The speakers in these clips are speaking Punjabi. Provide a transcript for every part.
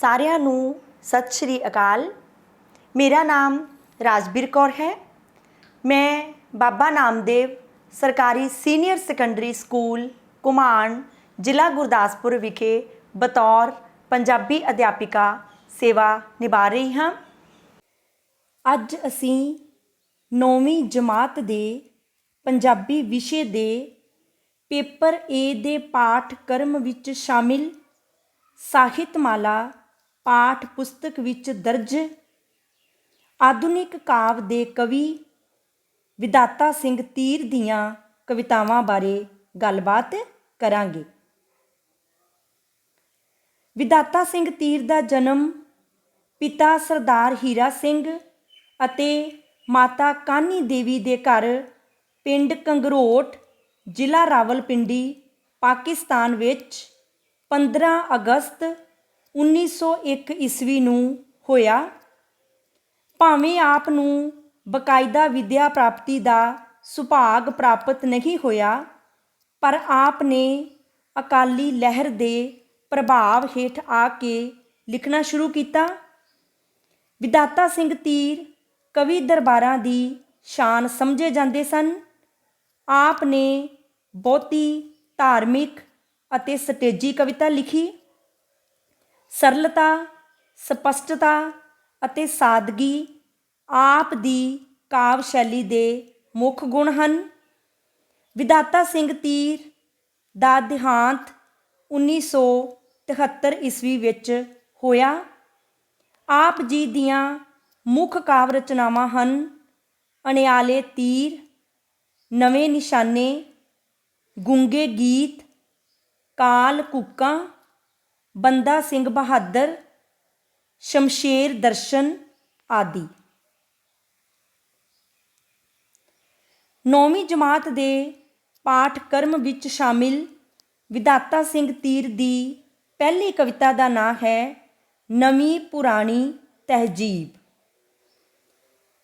ਸਾਰਿਆਂ ਨੂੰ ਸਤਿ ਸ਼੍ਰੀ ਅਕਾਲ। ਮੇਰਾ ਨਾਮ ਰਾਜਬੀਰ ਕੌਰ ਹੈ। ਮੈਂ ਬਾਬਾ ਨਾਮਦੇਵ ਸਰਕਾਰੀ ਸੀਨੀਅਰ ਸੈਕੰਡਰੀ ਸਕੂਲ ਘੁਮਾਣ ਜ਼ਿਲ੍ਹਾ ਗੁਰਦਾਸਪੁਰ ਵਿਖੇ ਬਤੌਰ ਪੰਜਾਬੀ ਅਧਿਆਪਿਕਾ ਸੇਵਾ ਨਿਭਾ ਰਹੀ ਹਾਂ। ਅੱਜ ਅਸੀਂ 9ਵੀਂ ਜਮਾਤ ਦੇ ਪੰਜਾਬੀ ਵਿਸ਼ੇ ਦੇ ਪੇਪਰ ਏ ਦੇ ਪਾਠਕ੍ਰਮ ਵਿੱਚ ਸ਼ਾਮਿਲ ਸਾਹਿਤਮਾਲਾ ਪਾਠ ਪੁਸਤਕ ਵਿੱਚ ਦਰਜ ਆਧੁਨਿਕ ਕਾਵਿ ਦੇ ਕਵੀ ਵਿਧਾਤਾ ਸਿੰਘ ਤੀਰ ਦੀਆਂ ਕਵਿਤਾਵਾਂ ਬਾਰੇ ਗੱਲਬਾਤ ਕਰਾਂਗੇ। ਵਿਧਾਤਾ ਸਿੰਘ ਤੀਰ ਦਾ ਜਨਮ ਪਿਤਾ ਸਰਦਾਰ ਹੀਰਾ ਸਿੰਘ ਅਤੇ ਮਾਤਾ ਕਾਨੀ ਦੇਵੀ ਦੇ ਘਰ ਪਿੰਡ ਕੰਗਰੋਟ ਜ਼ਿਲ੍ਹਾ ਰਾਵਲਪਿੰਡੀ ਪਾਕਿਸਤਾਨ ਵਿੱਚ 15 ਅਗਸਤ 1901 ਈਸਵੀ ਨੂੰ ਹੋਇਆ। ਭਾਵੇਂ ਆਪ ਨੂੰ ਬਕਾਇਦਾ ਵਿੱਦਿਆ ਪ੍ਰਾਪਤੀ ਦਾ ਸੁਭਾਗ ਪ੍ਰਾਪਤ ਨਹੀਂ ਹੋਇਆ, ਪਰ ਆਪ ਨੇ ਅਕਾਲੀ ਲਹਿਰ ਦੇ ਪ੍ਰਭਾਵ ਹੇਠ ਆ ਕੇ ਲਿਖਣਾ ਸ਼ੁਰੂ ਕੀਤਾ। ਵਿਧਾਤਾ ਸਿੰਘ ਤੀਰ ਕਵੀ ਦਰਬਾਰਾਂ ਦੀ ਸ਼ਾਨ ਸਮਝੇ ਜਾਂਦੇ ਸਨ। ਆਪ ਨੇ ਬਹੁਤੀ ਧਾਰਮਿਕ ਅਤੇ ਸਟੇਜੀ ਕਵਿਤਾ ਲਿਖੀ। ਸਰਲਤਾ, ਸਪਸ਼ਟਤਾ ਅਤੇ ਸਾਦਗੀ ਆਪ ਦੀ ਕਾਵਿ ਸ਼ੈਲੀ ਦੇ ਮੁੱਖ ਗੁਣ ਹਨ। ਵਿਧਾਤਾ ਸਿੰਘ ਤੀਰ ਦਾ ਦੇਹਾਂਤ 1973 ਈਸਵੀ ਵਿੱਚ ਹੋਇਆ। ਆਪ ਜੀ ਦੀਆਂ ਮੁੱਖ ਕਾਵਿ ਰਚਨਾਵਾਂ ਹਨ ਅਣਿਆਲੇ ਤੀਰ, ਨਵੇਂ ਨਿਸ਼ਾਨੇ, ਗੂੰਗੇ ਗੀਤ, ਕਾਲ ਕੂਕਾਂ, ਬੰਦਾ ਸਿੰਘ ਬਹਾਦਰ, ਸ਼ਮਸ਼ੇਰ ਦਰਸ਼ਨ ਆਦਿ। 9ਵੀਂ ਜਮਾਤ ਦੇ ਪਾਠਕ੍ਰਮ ਵਿੱਚ ਸ਼ਾਮਿਲ ਵਿਧਾਤਾ ਸਿੰਘ ਤੀਰ ਦੀ ਪਹਿਲੀ ਕਵਿਤਾ ਦਾ ਨਾਂ ਹੈ ਨਵੀਂ ਪੁਰਾਣੀ ਤਹਿਜੀਬ।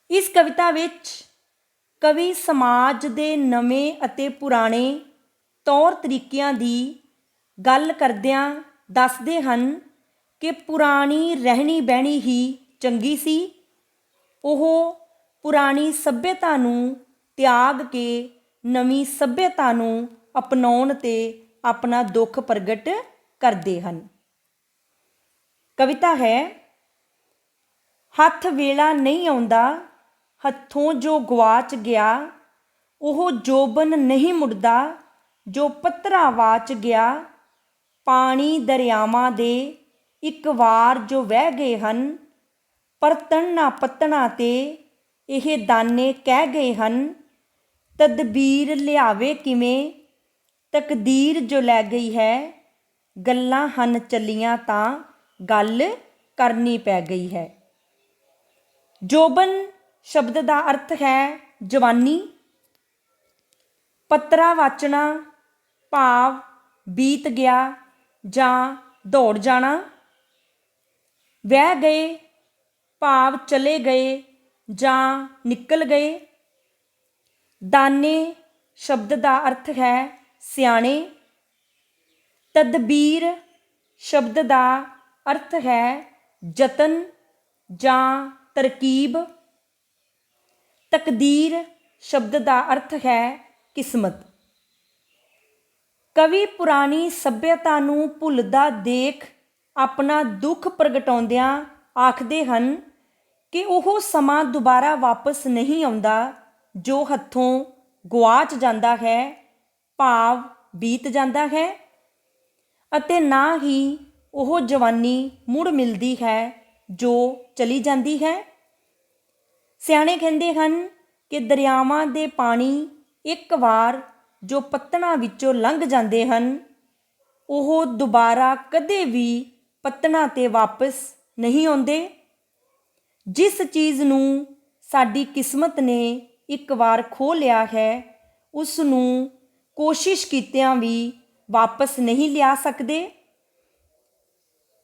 ਇਸ ਕਵਿਤਾ ਵਿੱਚ ਕਵੀ ਸਮਾਜ ਦੇ ਨਵੇਂ ਅਤੇ ਪੁਰਾਣੇ ਤੌਰ ਤਰੀਕਿਆਂ ਦੀ ਗੱਲ ਕਰਦਿਆਂ ਦੱਸਦੇ ਹਨ ਕਿ ਪੁਰਾਣੀ ਰਹਿਣੀ ਬਹਿਣੀ ਹੀ ਚੰਗੀ ਸੀ। ਉਹ ਪੁਰਾਣੀ ਸੱਭਿਅਤਾ ਨੂੰ ਤਿਆਗ ਕੇ ਨਵੀਂ ਸੱਭਿਅਤਾ ਨੂੰ ਅਪਣਾਉਣ 'ਤੇ ਆਪਣਾ ਦੁੱਖ ਪ੍ਰਗਟ ਕਰਦੇ ਹਨ। ਕਵਿਤਾ ਹੈ, ਹੱਥ ਵੇਲਾ ਨਹੀਂ ਆਉਂਦਾ ਹੱਥੋਂ ਜੋ ਗਵਾਚ ਗਿਆ, ਉਹ ਜੋਬਨ ਨਹੀਂ ਮੁੜਦਾ ਜੋ ਪੱਤਰਾ ਵਾਚ ਗਿਆ। ਪਾਣੀ ਦਰਿਆਵਾਂ ਦੇ ਇੱਕ ਵਾਰ ਜੋ ਵਹਿ ਗਏ ਹਨ, ਪਰਤਣਾ ਪੱਤਣਾ ਤੇ ਇਹ ਦਾਨੇ ਕਹਿ ਗਏ ਹਨ। ਤਦਬੀਰ ਲਿਆਵੇ ਕਿਵੇਂ ਤਕਦੀਰ ਜੋ ਲੈ ਗਈ ਹੈ, ਗੱਲਾਂ ਹਨ ਚੱਲੀਆਂ ਤਾਂ ਗੱਲ ਕਰਨੀ ਪੈ ਗਈ ਹੈ। ਜੋਬਨ ਸ਼ਬਦ ਦਾ ਅਰਥ ਹੈ ਜਵਾਨੀ। ਪੱਤਰਾ ਵਾਚਣਾ ਭਾਵ ਬੀਤ ਗਿਆ ਜਾਂ ਦੌੜ ਜਾਣਾ। ਵਹਿ ਗਏ ਭਾਵ ਚਲੇ ਗਏ ਜਾਂ ਨਿਕਲ ਗਏ। ਦਾਨੇ ਸ਼ਬਦ ਦਾ ਅਰਥ ਹੈ ਸਿਆਣੇ। ਤਦਬੀਰ ਸ਼ਬਦ ਦਾ ਅਰਥ ਹੈ ਯਤਨ ਜਾਂ ਤਰਕੀਬ। ਤਕਦੀਰ ਸ਼ਬਦ ਦਾ ਅਰਥ ਹੈ ਕਿਸਮਤ। ਕਵੀ ਪੁਰਾਣੀ ਸੱਭਿਅਤਾ ਨੂੰ ਭੁੱਲਦਾ ਦੇਖ ਆਪਣਾ ਦੁੱਖ ਪ੍ਰਗਟਾਉਂਦਿਆਂ ਆਖਦੇ ਹਨ ਕਿ ਉਹ ਸਮਾਂ ਦੁਬਾਰਾ ਵਾਪਸ ਨਹੀਂ ਆਉਂਦਾ ਜੋ ਹੱਥੋਂ ਗੁਆਚ ਜਾਂਦਾ ਹੈ, ਭਾਵ ਬੀਤ ਜਾਂਦਾ ਹੈ, ਅਤੇ ਨਾ ਹੀ ਉਹ ਜਵਾਨੀ ਮੁੜ ਮਿਲਦੀ ਹੈ ਜੋ ਚਲੀ ਜਾਂਦੀ ਹੈ। ਸਿਆਣੇ ਕਹਿੰਦੇ ਹਨ ਕਿ ਦਰਿਆਵਾਂ ਦੇ ਪਾਣੀ ਇੱਕ ਵਾਰ ਜੋ ਪੱਤਣਾਂ ਵਿੱਚੋਂ ਲੰਘ ਜਾਂਦੇ ਹਨ, ਉਹ ਦੁਬਾਰਾ ਕਦੇ ਵੀ ਪੱਤਣਾਂ 'ਤੇ ਵਾਪਸ ਨਹੀਂ ਆਉਂਦੇ। ਜਿਸ ਚੀਜ਼ ਨੂੰ ਸਾਡੀ ਕਿਸਮਤ ਨੇ ਇੱਕ ਵਾਰ ਖੋਹ ਲਿਆ ਹੈ, ਉਸ ਨੂੰ ਕੋਸ਼ਿਸ਼ ਕੀਤਿਆਂ ਵੀ ਵਾਪਸ ਨਹੀਂ ਲਿਆ ਸਕਦੇ।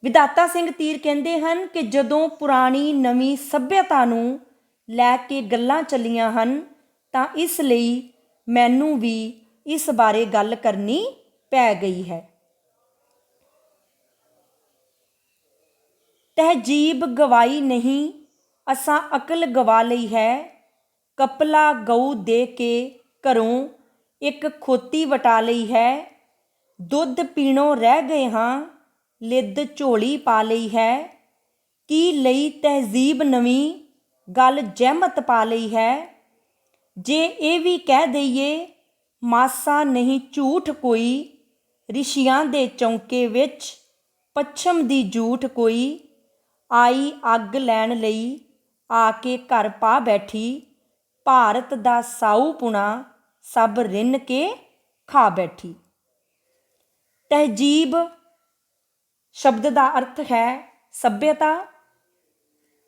ਵਿਧਾਤਾ ਸਿੰਘ ਤੀਰ ਕਹਿੰਦੇ ਹਨ ਕਿ ਜਦੋਂ ਪੁਰਾਣੀ ਨਵੀਂ ਸੱਭਿਅਤਾ ਨੂੰ ਲੈ ਕੇ ਗੱਲਾਂ ਚੱਲੀਆਂ ਹਨ, ਤਾਂ ਇਸ ਲਈ ਮੈਨੂੰ ਵੀ ਇਸ ਬਾਰੇ ਗੱਲ ਕਰਨੀ ਪੈ ਗਈ ਹੈ। ਤਹਿਜੀਬ ਗਵਾਈ ਨਹੀਂ, ਅਸਾਂ ਅਕਲ ਗਵਾ ਲਈ ਹੈ। ਕਪਲਾ ਗਊ ਦੇ ਕੇ ਘਰੋਂ ਇੱਕ ਖੋਤੀ ਵਟਾ ਲਈ ਹੈ। ਦੁੱਧ ਪੀਣੋਂ ਰਹਿ ਗਏ ਹਾਂ, ਲਿੱਦ ਝੋਲੀ ਪਾ ਲਈ ਹੈ। ਕੀ ਲਈ ਤਹਿਜ਼ੀਬ ਨਵੀਂ, ਗੱਲ ਜਹਿਮਤ ਪਾ ਲਈ ਹੈ। ਜੇ ਇਹ ਵੀ ਕਹਿ ਦਈਏ ਮਾਸਾ ਨਹੀਂ ਝੂਠ ਕੋਈ, ਰਿਸ਼ੀਆਂ ਦੇ ਚੌਂਕੇ ਵਿੱਚ ਪੱਛਮ ਦੀ ਝੂਠ ਕੋਈ। ਆਈ ਅੱਗ ਲੈਣ ਲਈ ਆ ਕੇ ਘਰ ਪਾ ਬੈਠੀ, ਭਾਰਤ ਦਾ ਸਾਊ ਪੁਣਾ ਸਭ ਰਿੰਨ ਕੇ ਖਾ ਬੈਠੀ। ਤਹਿਜੀਬ ਸ਼ਬਦ ਦਾ ਅਰਥ ਹੈ ਸੱਭਿਅਤਾ।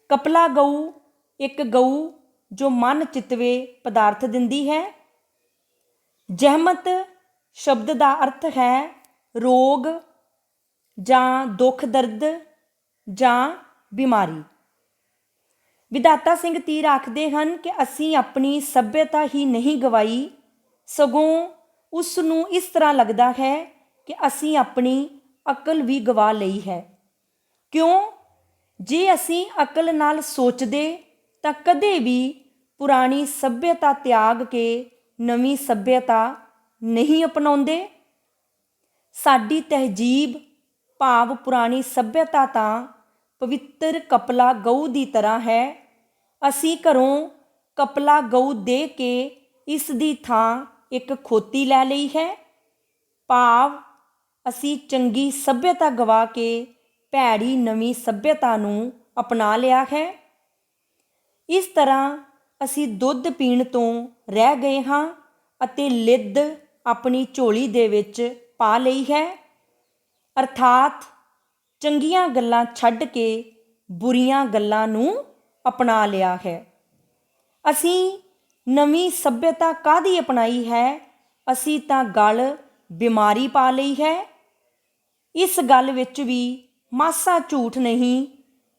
ਕਪਲਾ ਗਊ ਇੱਕ ਗਊ ਜੋ ਮਨ ਚਿਤਵੇ ਪਦਾਰਥ ਦਿੰਦੀ ਹੈ। ਜਹਿਮਤ ਸ਼ਬਦ ਦਾ ਅਰਥ ਹੈ ਰੋਗ ਜਾਂ ਦੁੱਖ ਦਰਦ ਜਾਂ ਬਿਮਾਰੀ। ਵਿਧਾਤਾ ਸਿੰਘ ਤੀਰ ਆਖਦੇ ਹਨ ਕਿ ਅਸੀਂ ਆਪਣੀ ਸੱਭਿਅਤਾ ਹੀ ਨਹੀਂ ਗਵਾਈ, ਸਗੋਂ ਉਸ ਨੂੰ ਇਸ ਤਰ੍ਹਾਂ ਲੱਗਦਾ ਹੈ ਕਿ ਅਸੀਂ ਆਪਣੀ ਅਕਲ ਵੀ ਗਵਾ ਲਈ ਹੈ। ਕਿਉਂ? ਜੇ ਅਸੀਂ ਅਕਲ ਨਾਲ ਸੋਚਦੇ ਤਾਂ ਕਦੇ ਵੀ ਪੁਰਾਣੀ ਸੱਭਿਅਤਾ ਤਿਆਗ ਕੇ ਨਵੀਂ ਸੱਭਿਅਤਾ ਨਹੀਂ ਅਪਣਾਉਂਦੇ। ਸਾਡੀ ਤਹਿਜੀਬ ਭਾਵ ਪੁਰਾਣੀ ਸੱਭਿਅਤਾ ਤਾਂ ਪਵਿੱਤਰ ਕਪਲਾ ਗਊ ਦੀ ਤਰ੍ਹਾਂ ਹੈ। ਅਸੀਂ ਘਰੋਂ ਕਪਲਾ ਗਊ ਦੇ ਕੇ ਇਸ ਦੀ ਥਾਂ ਇੱਕ ਖੋਤੀ ਲੈ ਲਈ ਹੈ, ਭਾਵ ਅਸੀਂ ਚੰਗੀ ਸੱਭਿਅਤਾ ਗਵਾ ਕੇ ਭੈੜੀ ਨਵੀਂ ਸੱਭਿਅਤਾ ਨੂੰ ਅਪਣਾ ਲਿਆ ਹੈ। ਇਸ ਤਰ੍ਹਾਂ ਅਸੀਂ ਦੁੱਧ ਪੀਣ ਤੋਂ ਰਹਿ ਗਏ ਹਾਂ ਅਤੇ ਲਿੱਦ ਆਪਣੀ ਝੋਲੀ ਦੇ ਵਿੱਚ ਪਾ ਲਈ ਹੈ, ਅਰਥਾਤ ਚੰਗੀਆਂ ਗੱਲਾਂ ਛੱਡ ਕੇ ਬੁਰੀਆਂ ਗੱਲਾਂ ਨੂੰ ਅਪਣਾ ਲਿਆ ਹੈ। ਅਸੀਂ ਨਵੀਂ ਸੱਭਿਅਤਾ ਕਾਹਦੀ ਅਪਣਾਈ ਹੈ? ਅਸੀਂ ਤਾਂ ਗਲ ਬਿਮਾਰੀ ਪਾ ਲਈ ਹੈ। ਇਸ ਗੱਲ ਵਿੱਚ ਵੀ ਮਾਸਾ ਝੂਠ ਨਹੀਂ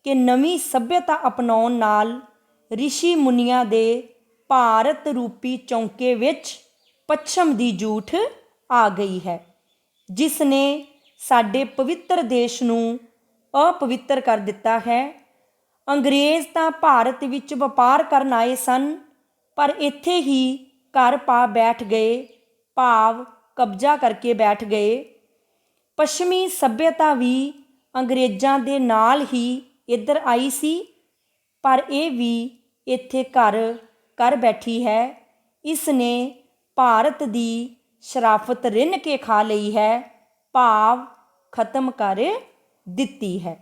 ਕਿ ਨਵੀਂ ਸੱਭਿਅਤਾ ਅਪਣਾਉਣ ਨਾਲ ਰਿਸ਼ੀ ਮੁਨੀਆਂ ਦੇ ਭਾਰਤ ਰੂਪੀ ਚੌਂਕੇ ਵਿੱਚ ਪੱਛਮ ਦੀ ਝੂਠ ਆ ਗਈ ਹੈ, ਜਿਸ ਨੇ ਸਾਡੇ ਪਵਿੱਤਰ ਦੇਸ਼ ਨੂੰ ਅਪਵਿੱਤਰ ਕਰ ਦਿੱਤਾ ਹੈ। ਅੰਗਰੇਜ਼ ਤਾਂ ਭਾਰਤ ਵਿੱਚ ਵਪਾਰ ਕਰਨ ਆਏ ਸਨ, ਪਰ ਇੱਥੇ ਹੀ ਘਰ ਪਾ ਬੈਠ ਗਏ, ਭਾਵ ਕਬਜ਼ਾ ਕਰਕੇ ਬੈਠ ਗਏ। ਪੱਛਮੀ ਸੱਭਿਅਤਾ ਵੀ ਅੰਗਰੇਜ਼ਾਂ ਦੇ ਨਾਲ ਹੀ ਇੱਧਰ ਆਈ ਸੀ, ਪਰ ਇਹ ਵੀ ਇੱਥੇ ਘਰ ਕਰ ਬੈਠੀ ਹੈ। ਇਸ ਨੇ ਭਾਰਤ ਦੀ ਸ਼ਰਾਫਤ ਰਿੰਨ ਕੇ ਖਾ ਲਈ ਹੈ, ਭਾਵ ਖਤਮ ਕਰ ਦਿੱਤੀ ਹੈ।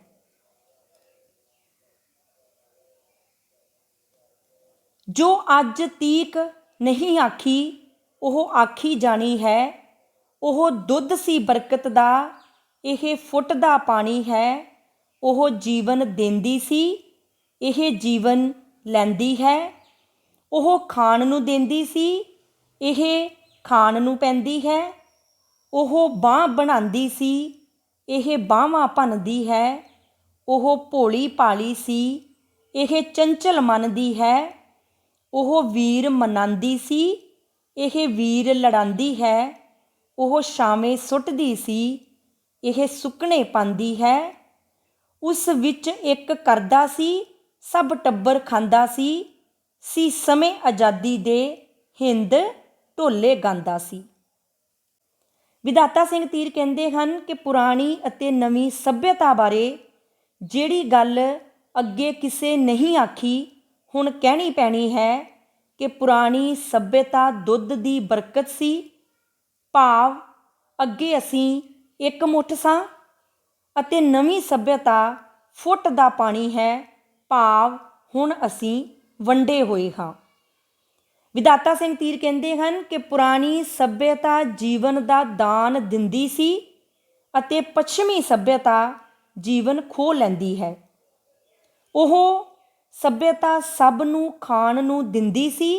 ਜੋ ਅੱਜ ਤੀਕ ਨਹੀਂ ਆਖੀ ਉਹ ਆਖੀ ਜਾਣੀ ਹੈ। ਉਹ ਦੁੱਧ ਸੀ ਬਰਕਤ ਦਾ, ਇਹ ਫੁੱਟ ਦਾ ਪਾਣੀ ਹੈ। ਉਹ ਜੀਵਨ ਦਿੰਦੀ ਸੀ, ਇਹ ਜੀਵਨ ਲੈਂਦੀ ਹੈ। ਉਹ ਖਾਣ ਨੂੰ ਦਿੰਦੀ ਸੀ, ਇਹ ਖਾਣ ਨੂੰ ਪੈਂਦੀ ਹੈ। ਉਹ ਬਾਂਹ ਬਣਾਉਂਦੀ ਸੀ, ਇਹ ਬਾਹਾਂ ਭੰਨਦੀ ਹੈ। ਉਹ ਭੋਲੀ ਭਾਲੀ ਸੀ, ਇਹ ਚੰਚਲ ਮਨ ਦੀ ਹੈ। ਉਹ ਵੀਰ ਮਨਾਉਂਦੀ ਸੀ, ਇਹ ਵੀਰ ਲੜਾਉਂਦੀ ਹੈ। ਉਹ ਛਾਵੇਂ ਸੁੱਟਦੀ ਸੀ, ਇਹ ਸੁੱਕਣੇ ਪਾਉਂਦੀ ਹੈ। ਉਸ ਵਿੱਚ ਇੱਕ ਕਰਦਾ ਸੀ, ਸਭ ਟੱਬਰ ਖਾਂਦਾ ਸੀ ਸਮੇਂ ਆਜ਼ਾਦੀ ਦੇ ਹਿੰਦ ਢੋਲੇ ਗਾਉਂਦਾ ਸੀ। ਵਿਧਾਤਾ ਸਿੰਘ ਤੀਰ ਕਹਿੰਦੇ ਹਨ ਕਿ ਪੁਰਾਣੀ ਅਤੇ ਨਵੀਂ ਸੱਭਿਅਤਾ ਬਾਰੇ ਜਿਹੜੀ ਗੱਲ ਅੱਗੇ ਕਿਸੇ ਨਹੀਂ ਆਖੀ, ਹੁਣ ਕਹਿਣੀ ਪੈਣੀ ਹੈ ਕਿ ਪੁਰਾਣੀ ਸੱਭਿਅਤਾ ਦੁੱਧ ਦੀ ਬਰਕਤ ਸੀ, ਭਾਵ ਅੱਗੇ ਅਸੀਂ ਇੱਕ ਮੁੱਠ ਸਾਂ, ਅਤੇ ਨਵੀਂ ਸੱਭਿਅਤਾ ਫੁੱਟ ਦਾ ਪਾਣੀ ਹੈ, ਭਾਵ ਹੁਣ ਅਸੀਂ ਵੰਡੇ ਹੋਏ ਹਾਂ। ਵਿਧਾਤਾ ਸਿੰਘ ਤੀਰ ਕਹਿੰਦੇ ਹਨ ਕਿ ਪੁਰਾਣੀ ਸੱਭਿਅਤਾ ਜੀਵਨ ਦਾ ਦਾਨ ਦਿੰਦੀ ਸੀ ਅਤੇ ਪੱਛਮੀ ਸੱਭਿਅਤਾ ਜੀਵਨ ਖੋਹ ਲੈਂਦੀ ਹੈ। ਉਹ ਸੱਭਿਅਤਾ ਸਭ ਨੂੰ ਖਾਣ ਨੂੰ ਦਿੰਦੀ ਸੀ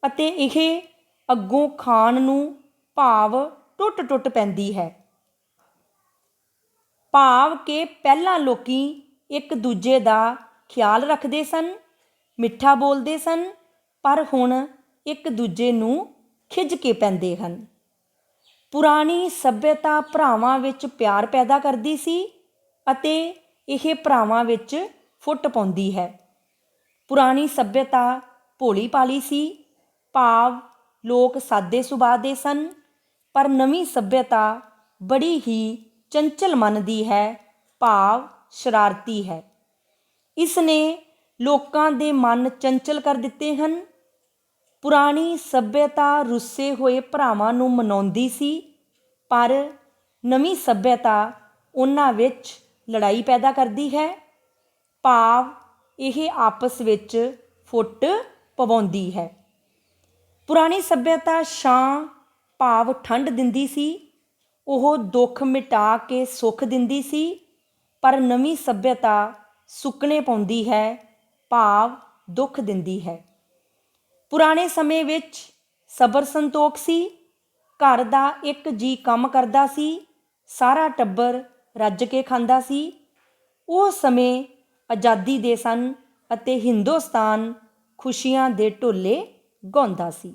ਅਤੇ ਇਹ ਅੱਗੋਂ ਖਾਣ ਨੂੰ ਭਾਵ ਟੁੱਟ ਪੈਂਦੀ ਹੈ, ਭਾਵ ਕਿ ਪਹਿਲਾਂ ਲੋਕੀ ਇੱਕ ਦੂਜੇ ਦਾ ਖਿਆਲ ਰੱਖਦੇ ਸਨ, ਮਿੱਠਾ ਬੋਲਦੇ ਸਨ, ਪਰ ਹੁਣ ਇੱਕ ਦੂਜੇ ਨੂੰ ਖਿੱਝ ਕੇ ਪੈਂਦੇ ਹਨ। ਪੁਰਾਣੀ ਸੱਭਿਅਤਾ ਭਰਾਵਾਂ ਵਿੱਚ ਪਿਆਰ ਪੈਦਾ ਕਰਦੀ ਸੀ ਅਤੇ ਇਹ ਭਰਾਵਾਂ ਵਿੱਚ ਫੁੱਟ ਪਾਉਂਦੀ ਹੈ। ਪੁਰਾਣੀ ਸੱਭਿਅਤਾ ਭੋਲੀ ਭਾਲੀ ਸੀ, ਭਾਵ ਲੋਕ ਸਾਦੇ ਸੁਭਾਅ ਦੇ ਸਨ, ਪਰ ਨਵੀਂ ਸੱਭਿਅਤਾ ਬੜੀ ਹੀ ਚੰਚਲ ਮਨ ਦੀ ਹੈ, ਭਾਵ ਸ਼ਰਾਰਤੀ ਹੈ। ਇਸ ਨੇ ਲੋਕਾਂ ਦੇ ਮਨ ਚੰਚਲ ਕਰ ਦਿੱਤੇ ਹਨ। ਪੁਰਾਣੀ ਸੱਭਿਅਤਾ ਰੁੱਸੇ ਹੋਏ ਭਰਾਵਾਂ ਨੂੰ ਮਨਾਉਂਦੀ ਸੀ, ਪਰ ਨਵੀਂ ਸੱਭਿਅਤਾ ਉਹਨਾਂ ਵਿੱਚ ਲੜਾਈ ਪੈਦਾ ਕਰਦੀ ਹੈ, ਭਾਵ ਇਹ ਆਪਸ ਵਿੱਚ ਫੁੱਟ ਪਵਾਉਂਦੀ ਹੈ। ਪੁਰਾਣੀ ਸੱਭਿਅਤਾ ਛਾਂ ਭਾਵ ਠੰਡ ਦਿੰਦੀ ਸੀ, ਉਹ ਦੁੱਖ ਮਿਟਾ ਕੇ ਸੁੱਖ ਦਿੰਦੀ ਸੀ, ਪਰ ਨਵੀਂ ਸੱਭਿਅਤਾ ਸੁੱਕਣੇ ਪਾਉਂਦੀ ਹੈ, ਭਾਵ ਦੁੱਖ ਦਿੰਦੀ ਹੈ। ਪੁਰਾਣੇ ਸਮੇਂ ਵਿੱਚ ਸਬਰ ਸੰਤੋਖ ਸੀ, ਘਰ ਦਾ ਇੱਕ ਜੀ ਕੰਮ ਕਰਦਾ ਸੀ, ਸਾਰਾ ਟੱਬਰ ਰੱਜ ਕੇ ਖਾਂਦਾ ਸੀ। ਉਹ ਸਮੇਂ ਆਜ਼ਾਦੀ ਦੇ ਸਨ ਅਤੇ ਹਿੰਦੁਸਤਾਨ ਖੁਸ਼ੀਆਂ ਦੇ ਢੋਲੇ ਗਾਉਂਦਾ ਸੀ।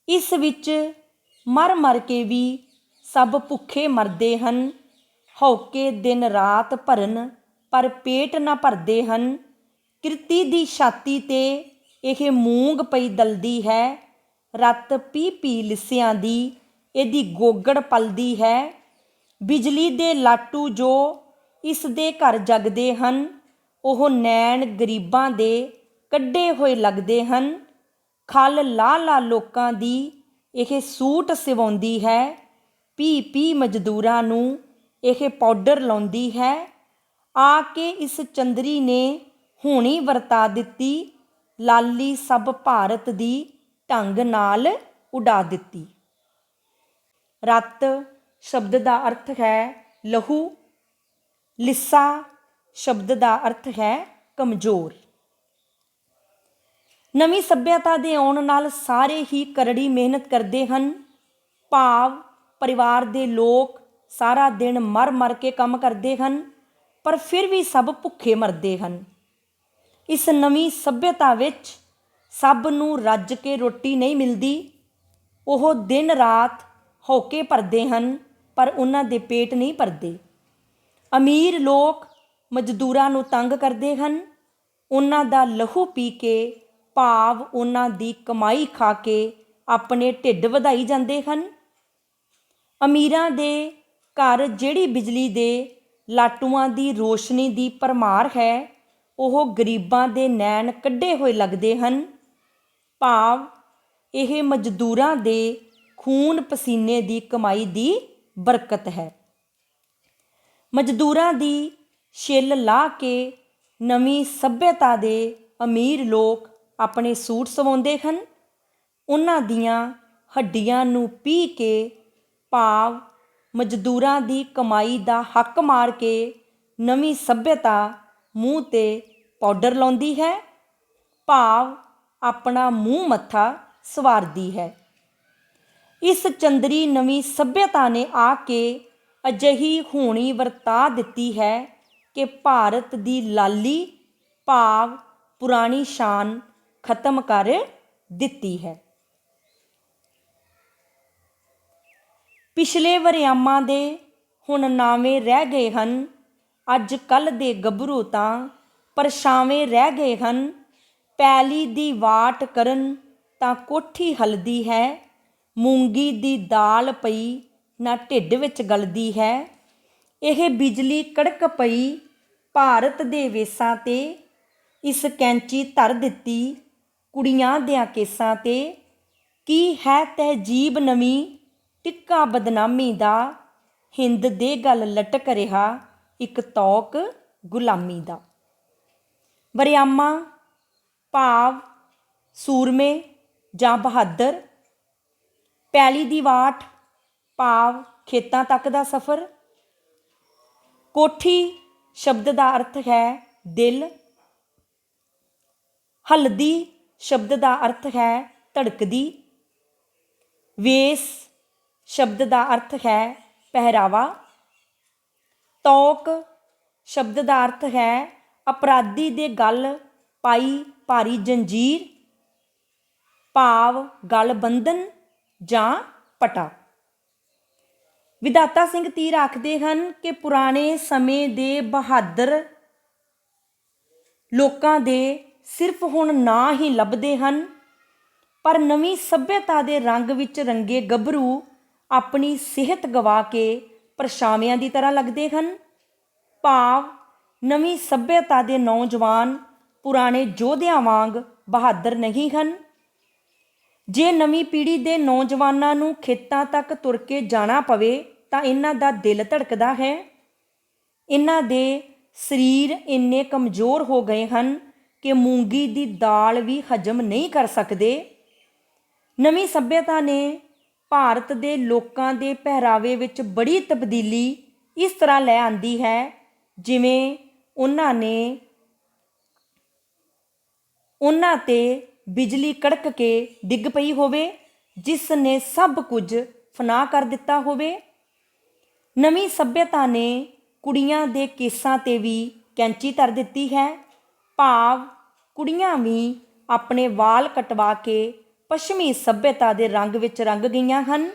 ਇਸ ਵਿੱਚ ਮਰ ਮਰ ਕੇ ਵੀ ਸਭ ਭੁੱਖੇ ਮਰਦੇ ਹਨ, ਹੌਕੇ ਦਿਨ ਰਾਤ ਭਰਨ ਪਰ ਪੇਟ ਨਾ ਭਰਦੇ ਹਨ। ਕਿਰਤੀ ਦੀ ਛਾਤੀ 'ਤੇ ਇਹ ਮੂੰਗ ਪਈ ਦਲਦੀ ਹੈ, ਰਤ ਪੀ ਪੀ ਲਿੱਸਿਆਂ ਦੀ ਇਹਦੀ ਗੋਗੜ ਪਲਦੀ ਹੈ। ਬਿਜਲੀ ਦੇ ਲਾਟੂ ਜੋ ਇਸ ਦੇ ਘਰ ਜਗਦੇ ਹਨ, ਉਹ ਨੈਣ ਗਰੀਬਾਂ ਦੇ ਕੱਢੇ ਹੋਏ ਲੱਗਦੇ ਹਨ। ਖਲ ਲਾ ਲਾ ਲੋਕਾਂ ਦੀ ਇਹ ਸੂਟ ਸਿਵਾਉਂਦੀ ਹੈ, ਪੀ ਪੀ ਮਜ਼ਦੂਰਾਂ ਨੂੰ ਇਹ ਪਾਊਡਰ ਲਾਉਂਦੀ ਹੈ। ਆ ਕੇ ਇਸ ਚੰਦਰੀ ਨੇ ਹੋਣੀ ਵਰਤਾ ਦਿੱਤੀ, ਲਾਲੀ ਸਭ ਭਾਰਤ ਦੀ ਢੰਗ ਨਾਲ ਉਡਾ ਦਿੱਤੀ। ਰਤ ਸ਼ਬਦ ਦਾ ਅਰਥ ਹੈ ਲਹੂ, ਲਿੱਸਾ ਸ਼ਬਦ ਦਾ ਅਰਥ ਹੈ ਕਮਜ਼ੋਰ। ਨਵੀਂ ਸੱਭਿਅਤਾ ਦੇ ਆਉਣ ਨਾਲ ਸਾਰੇ ਹੀ ਕਰੜੀ ਮਿਹਨਤ ਕਰਦੇ ਹਨ, ਭਾਵ ਪਰਿਵਾਰ ਦੇ ਲੋਕ ਸਾਰਾ ਦਿਨ ਮਰ ਮਰ ਕੇ ਕੰਮ ਕਰਦੇ ਹਨ, ਪਰ ਫਿਰ ਵੀ ਸਭ ਭੁੱਖੇ ਮਰਦੇ ਹਨ। ਇਸ ਨਵੀਂ ਸੱਭਿਅਤਾ ਵਿੱਚ ਸਭ ਨੂੰ ਰੱਜ ਕੇ ਰੋਟੀ ਨਹੀਂ ਮਿਲਦੀ। ਉਹ ਦਿਨ ਰਾਤ ਹੌਕੇ ਭਰਦੇ ਹਨ, ਪਰ ਉਹਨਾਂ ਦੇ ਪੇਟ ਨਹੀਂ ਭਰਦੇ। ਅਮੀਰ ਲੋਕ ਮਜ਼ਦੂਰਾਂ ਨੂੰ ਤੰਗ ਕਰਦੇ ਹਨ, ਉਹਨਾਂ ਦਾ ਲਹੂ ਪੀ ਕੇ, ਭਾਵ ਉਹਨਾਂ ਦੀ ਕਮਾਈ ਖਾ ਕੇ ਆਪਣੇ ਢਿੱਡ ਵਧਾਈ ਜਾਂਦੇ ਹਨ। ਅਮੀਰਾਂ ਦੇ ਘਰ ਜਿਹੜੀ ਬਿਜਲੀ ਦੇ ਲਾਟੂਆਂ ਦੀ ਰੋਸ਼ਨੀ ਦੀ ਭਰਮਾਰ ਹੈ, ਉਹ ਗਰੀਬਾਂ ਦੇ ਨੈਣ ਕੱਢੇ ਹੋਏ ਲੱਗਦੇ ਹਨ, ਭਾਵ ਇਹ ਮਜ਼ਦੂਰਾਂ ਦੇ ਖੂਨ ਪਸੀਨੇ ਦੀ ਕਮਾਈ ਦੀ ਬਰਕਤ ਹੈ। ਮਜ਼ਦੂਰਾਂ ਦੀ ਛਿੱਲ ਲਾਹ ਕੇ ਨਵੀਂ ਸੱਭਿਅਤਾ ਦੇ ਅਮੀਰ ਲੋਕ ਆਪਣੇ ਸੂਟ ਸਵਾਉਂਦੇ ਹਨ। ਉਹਨਾਂ ਦੀਆਂ ਹੱਡੀਆਂ ਨੂੰ ਪੀਹ ਕੇ, ਭਾਵ ਮਜ਼ਦੂਰਾਂ ਦੀ ਕਮਾਈ ਦਾ ਹੱਕ ਮਾਰ ਕੇ ਨਵੀਂ ਸੱਭਿਅਤਾ ਮੂੰਹ 'ਤੇ ਪਾਊਡਰ ਲਾਉਂਦੀ ਹੈ, ਭਾਵ ਆਪਣਾ ਮੂੰਹ ਮੱਥਾ ਸੰਵਾਰਦੀ ਹੈ। ਇਸ ਚੰਦਰੀ ਨਵੀਂ ਸੱਭਿਅਤਾ ਨੇ ਆ ਕੇ ਅਜਿਹੀ ਹੋਣੀ ਵਰਤਾ ਦਿੱਤੀ ਹੈ ਕਿ ਭਾਰਤ ਦੀ ਲਾਲੀ, ਭਾਵ ਪੁਰਾਣੀ ਸ਼ਾਨ ਖਤਮ ਕਰ ਦਿੱਤੀ ਹੈ। ਪਿਛਲੇ ਵਰਿਆਮਾਂ ਦੇ ਹੁਣ ਨਾਵੇਂ ਰਹਿ ਗਏ ਹਨ, ਅੱਜ ਕੱਲ੍ਹ ਦੇ ਗੱਭਰੂ ਤਾਂ ਪਰਛਾਵੇਂ ਰਹਿ ਗਏ ਹਨ। ਪੈਲੀ ਦੀ ਵਾਟ ਕਰਨ ਤਾਂ ਕੋਠੀ ਹਲਦੀ ਹੈ, ਮੂੰਗੀ ਦੀ ਦਾਲ ਪਈ ਨਾ ਢਿੱਡ ਵਿੱਚ ਗਲਦੀ ਹੈ। ਇਹ ਬਿਜਲੀ ਕੜਕ ਪਈ ਭਾਰਤ ਦੇ ਵੇਸਾਂ 'ਤੇ, ਇਸ ਕੈਂਚੀ ਧਰ ਦਿੱਤੀ ਕੁੜੀਆਂ ਦਿਆਂ ਕੇਸਾਂ 'ਤੇ। ਕੀ ਹੈ ਤਹਿਜੀਬ ਨਵੀਂ ਟਿੱਕਾ ਬਦਨਾਮੀ ਦਾ, ਹਿੰਦ ਦੇ ਗਲ ਲਟਕ ਰਿਹਾ ਇੱਕ ਤੌਕ ਗੁਲਾਮੀ ਦਾ। ਵਰਿਆਮਾ ਭਾਵ ਸੂਰਮੇ ਜਾਂ ਬਹਾਦਰ। ਪੈਲੀ ਦੀ ਵਾਟ ਭਾਵ ਖੇਤਾਂ ਤੱਕ ਦਾ ਸਫ਼ਰ। ਕੋਠੀ ਸ਼ਬਦ ਦਾ ਅਰਥ ਹੈ ਦਿਲ। ਹਲਦੀ ਸ਼ਬਦ ਦਾ ਅਰਥ ਹੈ ਧੜਕਦੀ। ਵੇਸ ਸ਼ਬਦ ਦਾ ਅਰਥ ਹੈ ਪਹਿਰਾਵਾ। ਤੌਕ ਸ਼ਬਦ ਦਾ ਅਰਥ ਹੈ ਅਪਰਾਧੀ ਦੇ ਗਲ ਪਾਈ ਭਾਰੀ ਜੰਜੀਰ, ਭਾਵ ਗਲ ਬੰਧਨ ਜਾਂ ਪਟਾ। ਵਿਧਾਤਾ ਸਿੰਘ ਤੀਰ ਆਖਦੇ ਹਨ ਕਿ ਪੁਰਾਣੇ ਸਮੇਂ ਦੇ ਬਹਾਦਰ ਲੋਕਾਂ ਦੇ ਸਿਰਫ ਹੁਣ ਨਾਂ ਹੀ ਲੱਭਦੇ ਹਨ, ਪਰ ਨਵੀਂ ਸੱਭਿਅਤਾ ਦੇ ਰੰਗ ਵਿੱਚ ਰੰਗੇ ਗੱਭਰੂ ਆਪਣੀ ਸਿਹਤ ਗਵਾ ਕੇ ਪਰਛਾਵਿਆਂ ਦੀ ਤਰ੍ਹਾਂ ਲੱਗਦੇ ਹਨ। ਭਾਵ ਨਵੀਂ ਸੱਭਿਅਤਾ ਦੇ ਨੌਜਵਾਨ ਪੁਰਾਣੇ ਯੋਧਿਆਂ ਵਾਂਗ ਬਹਾਦਰ ਨਹੀਂ ਹਨ। ਜੇ ਨਵੀਂ ਪੀੜ੍ਹੀ ਦੇ ਨੌਜਵਾਨਾਂ ਨੂੰ ਖੇਤਾਂ ਤੱਕ ਤੁਰ ਕੇ ਜਾਣਾ ਪਵੇ ਤਾਂ ਇਹਨਾਂ ਦਾ ਦਿਲ ਧੜਕਦਾ ਹੈ। ਇਹਨਾਂ ਦੇ ਸਰੀਰ ਇੰਨੇ ਕਮਜ਼ੋਰ ਹੋ ਗਏ ਹਨ ਕਿ ਮੂੰਗੀ ਦੀ ਦਾਲ ਵੀ ਹਜਮ ਨਹੀਂ ਕਰ ਸਕਦੇ। ਨਵੀਂ ਸੱਭਿਅਤਾ ਨੇ ਭਾਰਤ ਦੇ ਲੋਕਾਂ ਦੇ ਪਹਿਰਾਵੇ ਵਿੱਚ ਬੜੀ ਤਬਦੀਲੀ ਇਸ ਤਰ੍ਹਾਂ ਲੈ ਆਂਦੀ ਹੈ ਜਿਵੇਂ ਉਹਨਾਂ ਤੇ ਬਿਜਲੀ ਕੜਕ ਕੇ ਡਿੱਗ ਪਈ ਹੋਵੇ, ਜਿਸ ਨੇ ਸਭ ਕੁਝ ਫਨਾ ਕਰ ਦਿੱਤਾ ਹੋਵੇ। ਨਵੀਂ ਸੱਭਿਅਤਾ ਨੇ ਕੁੜੀਆਂ ਦੇ ਕੇਸਾਂ 'ਤੇ ਵੀ ਕੈਂਚੀ ਧਰ ਦਿੱਤੀ ਹੈ। ਭਾਵ ਕੁੜੀਆਂ ਵੀ ਆਪਣੇ ਵਾਲ ਕਟਵਾ ਕੇ ਪੱਛਮੀ ਸੱਭਿਅਤਾ ਦੇ ਰੰਗ ਵਿੱਚ ਰੰਗ ਗਈਆਂ ਹਨ।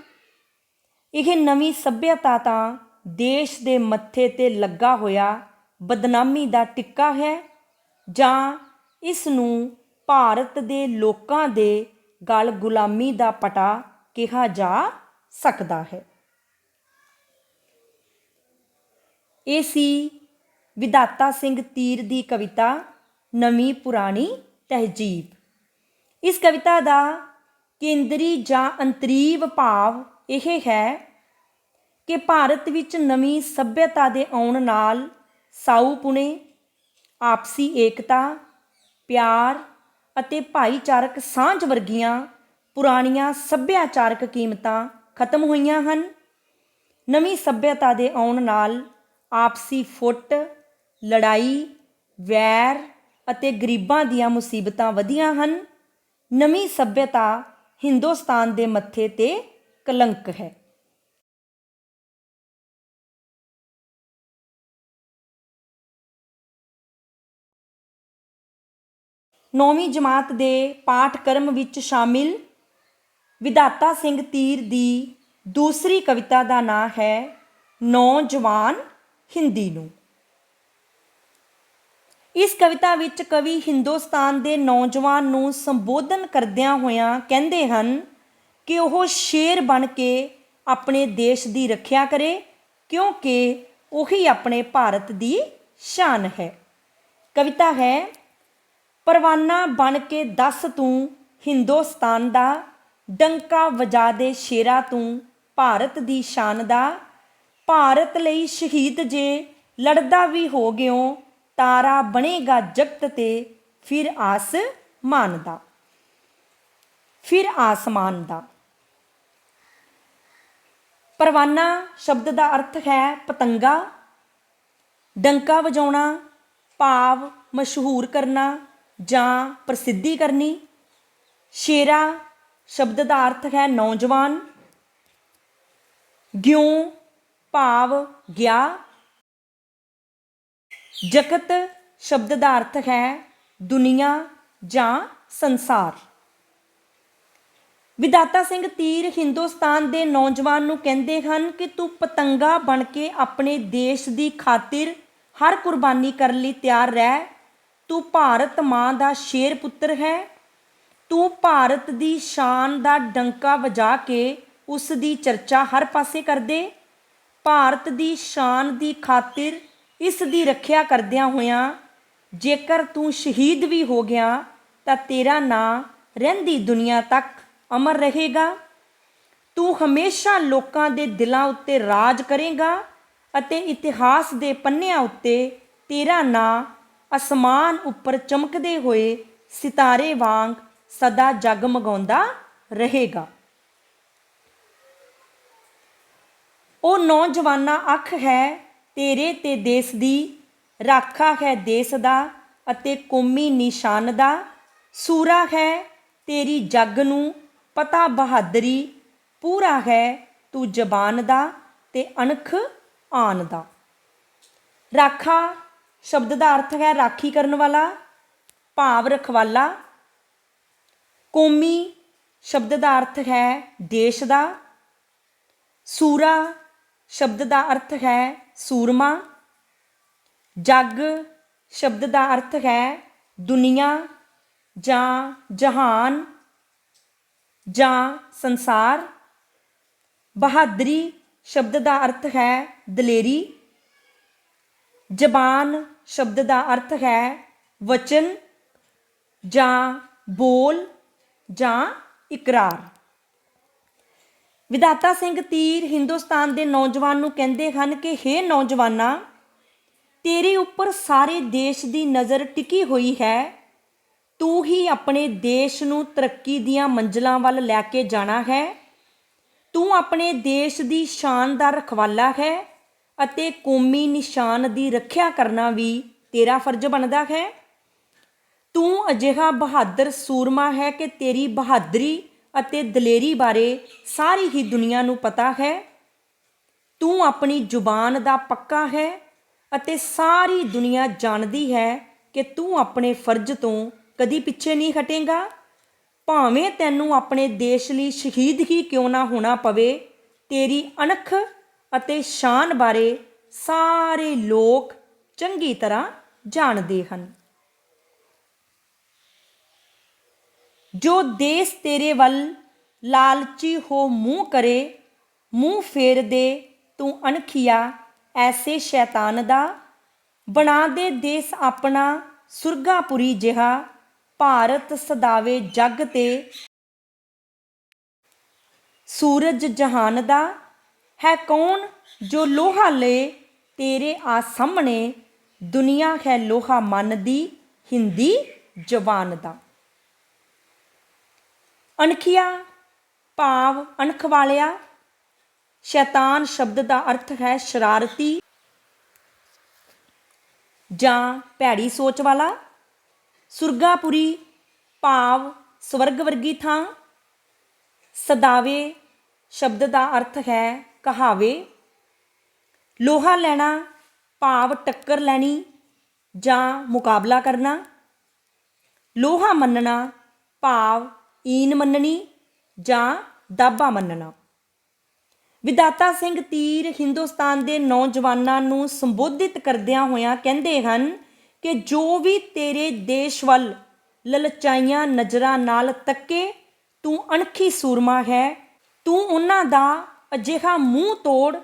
ਇਹ ਨਵੀਂ ਸੱਭਿਅਤਾ ਤਾਂ ਦੇਸ਼ ਦੇ ਮੱਥੇ 'ਤੇ ਲੱਗਾ ਹੋਇਆ ਬਦਨਾਮੀ ਦਾ ਟਿੱਕਾ ਹੈ, ਜਾਂ ਇਸ ਨੂੰ ਭਾਰਤ ਦੇ ਲੋਕਾਂ ਦੇ ਗਲ ਗੁਲਾਮੀ ਦਾ ਪਟਾ ਕਿਹਾ ਜਾ ਸਕਦਾ ਹੈ। ਇਹ ਸੀ ਵਿਧਾਤਾ ਸਿੰਘ ਤੀਰ ਦੀ ਕਵਿਤਾ ਨਵੀਂ ਪੁਰਾਣੀ ਤਹਿਜੀਬ। ਇਸ ਕਵਿਤਾ ਦਾ ਕੇਂਦਰੀ ਜਾਂ ਅੰਤਰੀਵ ਭਾਵ ਇਹ ਹੈ ਕਿ ਭਾਰਤ ਵਿੱਚ ਨਵੀਂ ਸੱਭਿਅਤਾ ਦੇ ਆਉਣ ਨਾਲ ਸਾਊਪੁਣੇ, ਆਪਸੀ ਏਕਤਾ, ਪਿਆਰ ਅਤੇ ਭਾਈਚਾਰਕ ਸਾਂਝ ਵਰਗੀਆਂ ਪੁਰਾਣੀਆਂ ਸੱਭਿਆਚਾਰਕ ਕੀਮਤਾਂ ਖਤਮ ਹੋਈਆਂ ਹਨ। ਨਵੀਂ ਸੱਭਿਅਤਾ ਦੇ ਆਉਣ ਨਾਲ ਆਪਸੀ ਫੁੱਟ, ਲੜਾਈ, ਵੈਰ ਅਤੇ ਗਰੀਬਾਂ ਦੀਆਂ ਮੁਸੀਬਤਾਂ ਵਧੀਆਂ ਹਨ। ਨਵੀਂ ਸੱਭਿਅਤਾ ਹਿੰਦੁਸਤਾਨ ਦੇ ਮੱਥੇ 'ਤੇ ਕਲੰਕ ਹੈ। ਨੌਵੀਂ ਜਮਾਤ ਦੇ ਪਾਠਕ੍ਰਮ ਵਿੱਚ ਸ਼ਾਮਿਲ ਵਿਧਾਤਾ ਸਿੰਘ ਤੀਰ ਦੀ ਦੂਸਰੀ ਕਵਿਤਾ ਦਾ ਨਾਂ ਹੈ ਨੌਜਵਾਨ ਹਿੰਦੀ ਨੂੰ। ਇਸ ਕਵਿਤਾ ਵਿੱਚ ਕਵੀ ਹਿੰਦੁਸਤਾਨ ਦੇ ਨੌਜਵਾਨ ਨੂੰ ਸੰਬੋਧਨ ਕਰਦਿਆਂ ਹੋਇਆਂ ਕਹਿੰਦੇ ਹਨ ਕਿ ਉਹ ਸ਼ੇਰ ਬਣ ਕੇ ਆਪਣੇ ਦੇਸ਼ ਦੀ ਰੱਖਿਆ ਕਰੇ, ਕਿਉਂਕਿ ਉਹੀ ਆਪਣੇ ਭਾਰਤ ਦੀ ਸ਼ਾਨ ਹੈ। ਕਵਿਤਾ ਹੈ, ਪਰਵਾਨਾ ਬਣ ਕੇ ਦੱਸ ਤੂੰ ਹਿੰਦੁਸਤਾਨ ਦਾ, ਡੰਕਾ ਵਜਾ ਦੇ ਸ਼ੇਰਾ ਤੂੰ ਭਾਰਤ ਦੀ ਸ਼ਾਨ ਦਾ। ਭਾਰਤ ਲਈ ਸ਼ਹੀਦ ਜੇ ਲੜਦਾ ਵੀ ਹੋ ਗਿਓ, ਤਾਰਾ ਬਣੇਗਾ ਜਗਤ ਤੇ ਫਿਰ ਆਸਮਾਨ ਦਾ। ਪਰਵਾਨਾ ਸ਼ਬਦ ਦਾ ਅਰਥ ਹੈ ਪਤੰਗਾ। ਡੰਕਾ ਵਜਾਉਣਾ ਭਾਵ ਮਸ਼ਹੂਰ ਕਰਨਾ ਜਾਂ ਪ੍ਰਸਿੱਧੀ ਕਰਨੀ। ਸ਼ੇਰਾ ਸ਼ਬਦ ਦਾ ਅਰਥ ਹੈ ਨੌਜਵਾਨ। ਗਿਉ ਭਾਵ ਗਿਆ। ਜਗਤ ਸ਼ਬਦ ਦਾ ਅਰਥ ਹੈ ਦੁਨੀਆ ਜਾਂ ਸੰਸਾਰ। ਵਿਧਾਤਾ ਸਿੰਘ ਤੀਰ ਹਿੰਦੁਸਤਾਨ ਦੇ ਨੌਜਵਾਨ ਨੂੰ ਕਹਿੰਦੇ ਹਨ ਕਿ ਤੂੰ ਪਤੰਗਾ ਬਣ ਕੇ ਆਪਣੇ ਦੇਸ਼ ਦੀ ਖਾਤਰ ਹਰ ਕੁਰਬਾਨੀ ਕਰਨ ਲਈ ਤਿਆਰ ਰਹਿ। ਤੂੰ ਭਾਰਤ ਮਾਂ ਦਾ ਸ਼ੇਰ ਪੁੱਤਰ ਹੈ। ਤੂੰ ਭਾਰਤ ਦੀ ਸ਼ਾਨ ਦਾ ਡੰਕਾ ਵਜਾ ਕੇ ਉਸ ਦੀ ਚਰਚਾ ਹਰ ਪਾਸੇ ਕਰ ਦੇ। ਭਾਰਤ ਦੀ ਸ਼ਾਨ ਦੀ ਖਾਤਰ ਇਸ ਦੀ ਰੱਖਿਆ ਕਰਦਿਆਂ ਹੋਇਆਂ ਜੇਕਰ ਤੂੰ ਸ਼ਹੀਦ ਵੀ ਹੋ ਗਿਆ ਤਾਂ ਤੇਰਾ ਨਾਂ ਰਹਿੰਦੀ ਦੁਨੀਆ ਤੱਕ ਅਮਰ ਰਹੇਗਾ। ਤੂੰ ਹਮੇਸ਼ਾ ਲੋਕਾਂ ਦੇ ਦਿਲਾਂ ਉੱਤੇ ਰਾਜ ਕਰੇਗਾ ਅਤੇ ਇਤਿਹਾਸ ਦੇ ਪੰਨਿਆਂ ਉੱਤੇ ਤੇਰਾ ਨਾਂ ਅਸਮਾਨ ਉੱਪਰ ਚਮਕਦੇ ਹੋਏ ਸਿਤਾਰੇ ਵਾਂਗ ਸਦਾ ਜਗਮਗਾਉਂਦਾ ਰਹੇਗਾ। ਉਹ ਨੌਜਵਾਨਾਂ ਅੱਖ ਹੈ ਤੇਰੇ ਤੇ ਦੇਸ਼ ਦੀ, ਰਾਖਾ ਹੈ ਦੇਸ਼ ਦਾ ਅਤੇ ਕੌਮੀ ਨਿਸ਼ਾਨ ਦਾ। ਸੂਰਾ ਹੈ ਤੇਰੀ ਜੱਗ ਨੂੰ ਪਤਾ ਬਹਾਦਰੀ, ਪੂਰਾ ਹੈ ਤੂੰ ਜ਼ਬਾਨ ਦਾ ਤੇ ਅਣਖ ਆਨ ਦਾ। ਰਾਖਾ ਸ਼ਬਦ ਦਾ ਅਰਥ ਹੈ ਰਾਖੀ ਕਰਨ ਵਾਲਾ ਭਾਵ ਰਖਵਾਲਾ। ਕੌਮੀ ਸ਼ਬਦ ਦਾ ਅਰਥ ਹੈ ਦੇਸ਼ ਦਾ। ਸੂਰਾ ਸ਼ਬਦ ਦਾ ਅਰਥ ਹੈ ਸੂਰਮਾ। ਜਗ ਸ਼ਬਦ ਦਾ ਅਰਥ ਹੈ ਦੁਨੀਆ ਜਾਂ ਜਹਾਨ ਜਾਂ ਸੰਸਾਰ। ਬਹਾਦਰੀ ਸ਼ਬਦ ਦਾ ਅਰਥ ਹੈ ਦਲੇਰੀ। ਜ਼ਬਾਨ ਸ਼ਬਦ ਦਾ ਅਰਥ ਹੈ ਵਚਨ ਜਾਂ ਬੋਲ ਜਾਂ ਇਕਰਾਰ। ਵਿਧਾਤਾ ਸਿੰਘ ਧੀਰ ਹਿੰਦੁਸਤਾਨ ਦੇ ਨੌਜਵਾਨ ਨੂੰ ਕਹਿੰਦੇ ਹਨ ਕਿ ਹੇ ਨੌਜਵਾਨਾਂ, ਤੇਰੇ ਉੱਪਰ ਸਾਰੇ ਦੇਸ਼ ਦੀ ਨਜ਼ਰ ਟਿਕੀ ਹੋਈ ਹੈ। ਤੂੰ ਹੀ ਆਪਣੇ ਦੇਸ਼ ਨੂੰ ਤਰੱਕੀ ਦੀਆਂ ਮੰਜ਼ਿਲਾਂ ਵੱਲ ਲੈ ਕੇ ਜਾਣਾ ਹੈ। ਤੂੰ ਆਪਣੇ ਦੇਸ਼ ਦੀ ਸ਼ਾਨ ਦਾ ਰਖਵਾਲਾ ਹੈ ਅਤੇ ਕੌਮੀ ਨਿਸ਼ਾਨ ਦੀ ਰੱਖਿਆ ਕਰਨਾ ਵੀ ਤੇਰਾ ਫਰਜ਼ ਬਣਦਾ ਹੈ। ਤੂੰ ਅਜਿਹਾ ਬਹਾਦਰ ਸੂਰਮਾ ਹੈ ਕਿ ਤੇਰੀ ਬਹਾਦਰੀ ਅਤੇ ਦਲੇਰੀ ਬਾਰੇ ਸਾਰੀ ਹੀ ਦੁਨੀਆ ਨੂੰ ਪਤਾ ਹੈ। ਤੂੰ ਆਪਣੀ ਜ਼ੁਬਾਨ ਦਾ ਪੱਕਾ ਹੈ ਅਤੇ ਸਾਰੀ ਦੁਨੀਆ ਜਾਣਦੀ ਹੈ ਕਿ ਤੂੰ ਆਪਣੇ ਫਰਜ਼ ਤੋਂ ਕਦੀ ਪਿੱਛੇ ਨਹੀਂ ਹਟੇਗਾ। ਭਾਵੇਂ ਤੈਨੂੰ ਆਪਣੇ ਦੇਸ਼ ਲਈ ਸ਼ਹੀਦ ਹੀ ਕਿਉਂ ਨਾ ਹੋਣਾ ਪਵੇ, ਤੇਰੀ ਅਣਖ ਅਤੇ ਸ਼ਾਨ ਬਾਰੇ ਸਾਰੇ ਲੋਕ ਚੰਗੀ ਤਰ੍ਹਾਂ ਜਾਣਦੇ ਹਨ। ਜੋ ਦੇਸ਼ ਤੇਰੇ ਵੱਲ ਲਾਲਚੀ ਹੋ ਮੂੰਹ ਕਰੇ, ਮੂੰਹ ਫੇਰ ਦੇ ਤੂੰ ਅਣਖੀਆ ਐਸੇ ਸ਼ੈਤਾਨ ਦਾ। ਬਣਾ ਦੇ ਦੇਸ਼ ਆਪਣਾ ਸੁਰਗਾਪੁਰੀ ਜਿਹਾ, ਭਾਰਤ ਸਦਾਵੇ ਜਗ ਤੇ ਸੂਰਜ ਜਹਾਨ ਦਾ। ਹੈ ਕੌਣ ਜੋ ਲੋਹਾ ਲਏ ਤੇਰੇ ਆ ਸਾਹਮਣੇ, ਦੁਨੀਆ ਹੈ ਲੋਹਾ ਮੰਨਦੀ ਹਿੰਦੀ ਜ਼ਬਾਨ ਦਾ। ਅਣਖੀਆ ਭਾਵ ਅਣਖ ਵਾਲਿਆ। ਸ਼ੈਤਾਨ ਸ਼ਬਦ ਦਾ ਅਰਥ ਹੈ ਸ਼ਰਾਰਤੀ ਜਾਂ ਭੈੜੀ ਸੋਚ ਵਾਲਾ। ਸੁਰਗਾਪੁਰੀ ਭਾਵ ਸਵਰਗ ਵਰਗੀ ਥਾਂ। ਸਦਾਵੇ ਸ਼ਬਦ ਦਾ ਅਰਥ ਹੈ ਕਹਾਵੇ। ਲੋਹਾ ਲੈਣਾ ਭਾਵ ਟੱਕਰ ਲੈਣੀ ਜਾਂ ਮੁਕਾਬਲਾ ਕਰਨਾ। ਲੋਹਾ ਮੰਨਣਾ ਭਾਵ ਈਨ ਮੰਨਣੀ ਜਾਂ ਦਾਬਾ ਮੰਨਣਾ। ਵਿਧਾਤਾ ਸਿੰਘ ਧੀਰ ਹਿੰਦੁਸਤਾਨ ਦੇ ਨੌਜਵਾਨਾਂ ਨੂੰ ਸੰਬੋਧਿਤ ਕਰਦਿਆਂ ਹੋਇਆਂ ਕਹਿੰਦੇ ਹਨ ਕਿ ਜੋ ਵੀ ਤੇਰੇ ਦੇਸ਼ ਵੱਲ ਲਲਚਾਈਆਂ ਨਜ਼ਰਾਂ ਨਾਲ ਤੱਕੇ, ਤੂੰ ਅਣਖੀ ਸੂਰਮਾ ਹੈ। ਤੂੰ ਉਹਨਾਂ ਦਾ ਅਜਿਹਾ ਮੂੰਹ ਤੋੜ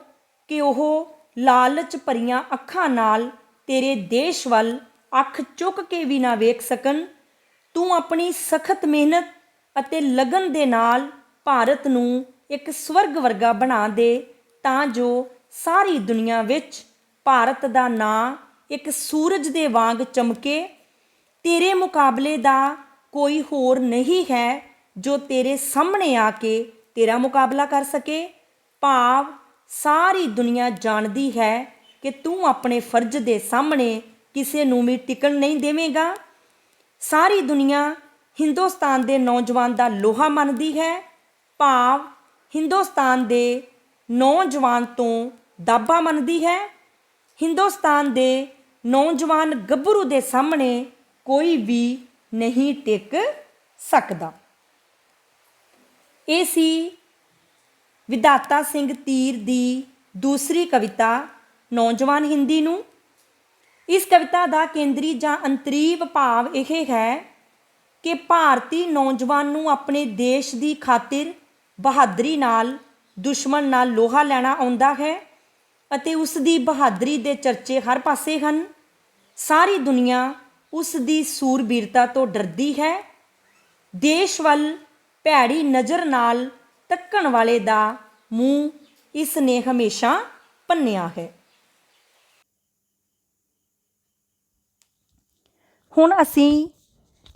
ਕਿ ਉਹ ਲਾਲਚ ਭਰੀਆਂ ਅੱਖਾਂ ਨਾਲ ਤੇਰੇ ਦੇਸ਼ ਵੱਲ ਅੱਖ ਚੁੱਕ ਕੇ ਵੀ ਨਾ ਵੇਖ ਸਕਣ। ਤੂੰ ਆਪਣੀ ਸਖਤ ਮਿਹਨਤ ਅਤੇ ਲਗਨ ਦੇ ਨਾਲ ਭਾਰਤ ਨੂੰ ਇੱਕ ਸਵਰਗ ਵਰਗਾ ਬਣਾ ਦੇ, ਤਾਂ ਜੋ ਸਾਰੀ ਦੁਨੀਆ ਵਿੱਚ ਭਾਰਤ ਦਾ ਨਾਂ ਇੱਕ ਸੂਰਜ ਦੇ ਵਾਂਗ ਚਮਕੇ। ਤੇਰੇ ਮੁਕਾਬਲੇ ਦਾ ਕੋਈ ਹੋਰ ਨਹੀਂ ਹੈ ਜੋ ਤੇਰੇ ਸਾਹਮਣੇ ਆ ਕੇ ਤੇਰਾ ਮੁਕਾਬਲਾ ਕਰ ਸਕੇ। ਭਾਵ ਸਾਰੀ ਦੁਨੀਆ ਜਾਣਦੀ ਹੈ ਕਿ ਤੂੰ ਆਪਣੇ ਫਰਜ਼ ਦੇ ਸਾਹਮਣੇ ਕਿਸੇ ਨੂੰ ਵੀ ਟਿਕਣ ਨਹੀਂ ਦੇਵੇਂਗਾ। ਸਾਰੀ ਦੁਨੀਆ ਹਿੰਦੁਸਤਾਨ ਦੇ ਨੌਜਵਾਨ ਦਾ ਲੋਹਾ ਮੰਨਦੀ ਹੈ। ਭਾਵ ਹਿੰਦੁਸਤਾਨ ਦੇ ਨੌਜਵਾਨ ਤੋਂ ਦਾਬਾ ਮੰਨਦੀ ਹੈ। ਹਿੰਦੁਸਤਾਨ ਦੇ ਨੌਜਵਾਨ ਗੱਭਰੂ ਦੇ ਸਾਹਮਣੇ ਕੋਈ ਵੀ ਨਹੀਂ ਟਿਕ ਸਕਦਾ। ਇਹ ਸੀ ਵਿਧਾਤਾ ਸਿੰਘ ਧੀਰ ਦੀ ਦੂਸਰੀ ਕਵਿਤਾ ਨੌਜਵਾਨ ਹਿੰਦੀ ਨੂੰ। ਇਸ ਕਵਿਤਾ ਦਾ ਕੇਂਦਰੀ ਜਾਂ ਅੰਤਰੀਵ ਭਾਵ ਇਹ ਹੈ ਕਿ ਭਾਰਤੀ ਨੌਜਵਾਨ ਨੂੰ ਆਪਣੇ ਦੇਸ਼ ਦੀ ਖਾਤਰ ਬਹਾਦਰੀ ਨਾਲ ਦੁਸ਼ਮਣ ਨਾਲ ਲੋਹਾ ਲੈਣਾ ਆਉਂਦਾ ਹੈ ਅਤੇ ਉਸ ਦੀ ਬਹਾਦਰੀ ਦੇ ਚਰਚੇ ਹਰ ਪਾਸੇ ਹਨ। ਸਾਰੀ ਦੁਨੀਆ ਉਸ ਦੀ ਸੂਰਬੀਰਤਾ ਤੋਂ ਡਰਦੀ ਹੈ। ਦੇਸ਼ ਵੱਲ ਭੈੜੀ ਨਜ਼ਰ ਨਾਲ ਤੱਕਣ ਵਾਲੇ ਦਾ ਮੂੰਹ ਇਸ ਨੇ ਹਮੇਸ਼ਾ ਭੰਨਿਆ ਹੈ। ਹੁਣ ਅਸੀਂ